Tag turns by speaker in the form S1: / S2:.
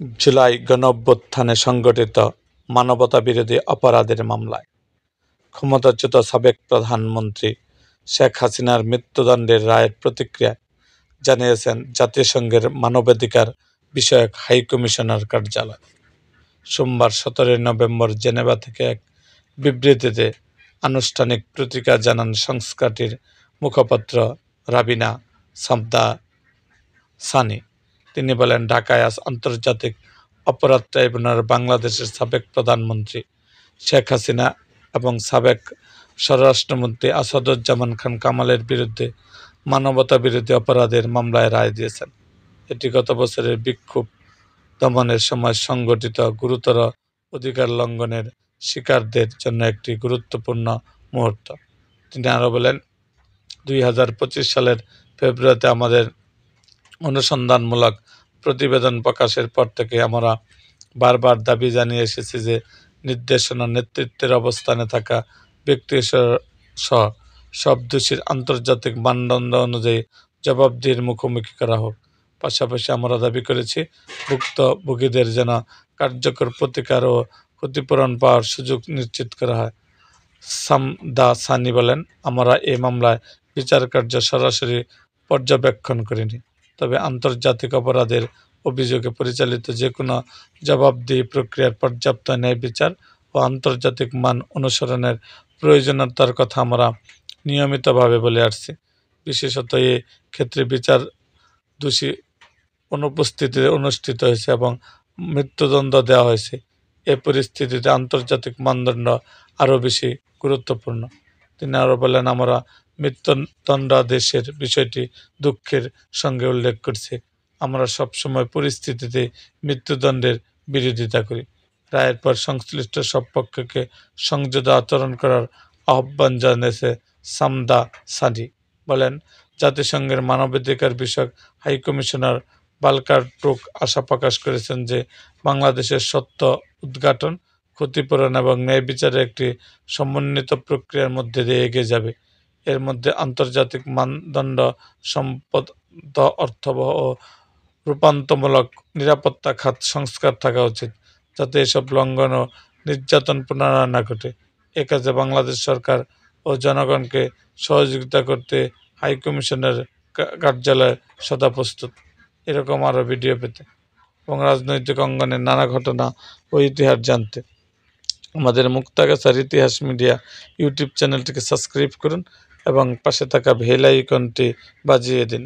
S1: জুলাই গণঅভ্যুত্থানে সংগঠিত মানবতাবিরোধী অপরাধের মামলায় ক্ষমতাচ্যুত সাবেক প্রধানমন্ত্রী শেখ হাসিনার মৃত্যুদণ্ডের রায়ের প্রতিক্রিয়া জানিয়েছেন জাতিসংঘের মানবাধিকার বিষয়ক হাই কমিশনার কার্যালয়। সোমবার 17 নভেম্বর জেনেভা থেকে এক বিবৃতিতে আনুষ্ঠানিক প্রতিক্রিয়া জানান সংস্থাটির মুখপাত্র রাবিনা সামদাসানি। তিনি বলেন, ঢাকায় আজ আন্তর্জাতিক অপরাধ ট্রাইব্যুনাল বাংলাদেশের সাবেক প্রধানমন্ত্রী শেখ হাসিনা এবং সাবেক স্বরাষ্ট্রমন্ত্রী আসাদুজ্জামান খান কামালের বিরুদ্ধে মানবতাবিরোধী অপরাধের মামলায় রায় দিয়েছেন। এটি গত বছরের বিক্ষোভ দমনের সময় সংঘটিত গুরুতর অধিকার লঙ্ঘনের শিকারদের জন্য একটি গুরুত্বপূর্ণ মুহূর্ত। তিনি আরও বলেন, 2025 সালের ফেব্রুয়ারিতে আমাদের অনুসন্ধানমূলক প্রতিবেদন প্রকাশের পর থেকে আমরা বারবার দাবি জানিয়ে এসেছি যে নির্দেশনা নেতৃত্বের অবস্থানে থাকা ব্যক্তি সহ সব দোষীর আন্তর্জাতিক মানদণ্ড অনুযায়ী জবাবদিহির মুখোমুখি করা হোক। পাশাপাশি আমরা দাবি করেছি ভুক্তভোগীদের যেন কার্যকর প্রতিকার ও ক্ষতিপূরণ পাওয়ার সুযোগ নিশ্চিত করা হয়। সামদাসানি বলেন, আমরা এই মামলায় বিচার কার্য সরাসরি পর্যবেক্ষণ করিনি, তবে আন্তর্জাতিক অপরাধের অভিযোগে পরিচালিত যে কোনো জবাবদিহি প্রক্রিয়ার পর্যাপ্ত ন্যায় বিচার ও আন্তর্জাতিক মান অনুসরণের প্রয়োজনীয়তার কথা আমরা নিয়মিতভাবে বলে আসছি। বিশেষত এই ক্ষেত্রে বিচার দোষী অনুপস্থিতিতে অনুষ্ঠিত হয়েছে এবং মৃত্যুদণ্ড দেওয়া হয়েছে। এ পরিস্থিতিতে আন্তর্জাতিক মানদণ্ড আরও বেশি গুরুত্বপূর্ণ। তিনি আরও বলেন, আমরা মৃত্যুদণ্ডাদেশের বিষয়টি দুঃখের সঙ্গে উল্লেখ করছি। আমরা সবসময় পরিস্থিতিতে মৃত্যুদণ্ডের বিরোধিতা করি। রায়ের পর সংশ্লিষ্ট সব পক্ষকে সংযত আচরণ করার আহ্বান জানিয়েছে সামদাসানি। বলেন, জাতিসংঘের মানবাধিকার বিষয়ক হাই কমিশনার ভলকার টুর্ক আশা প্রকাশ করেছেন যে বাংলাদেশের সত্য উদ্ঘাটন, ক্ষতিপূরণ এবং ন্যায় বিচারের একটি সমন্বিত প্রক্রিয়ার মধ্যে দিয়ে এগিয়ে যাবে। এর মধ্যে আন্তর্জাতিক মানদণ্ড সম্পদ, অর্থবহ ও রূপান্তরমূলক নিরাপত্তা খাত সংস্কার থাকা উচিত, যাতে এসব লঙ্ঘন ও নির্যাতন পুনরায় না ঘটে। এ কাজে বাংলাদেশ সরকার ও জনগণকে সহযোগিতা করতে হাই কমিশনের কার্যালয় সদা প্রস্তুত। এরকম আরও ভিডিও পেতে এবং রাজনৈতিক অঙ্গনের নানা ঘটনা ও ইতিহাস জানতে আমাদের মুক্তাগাছার ইতিহাস মিডিয়া ইউটিউব চ্যানেলটিকে সাবস্ক্রাইব করুন এবং পাশে থাকা বেল আইকনটি বাজিয়ে দিন।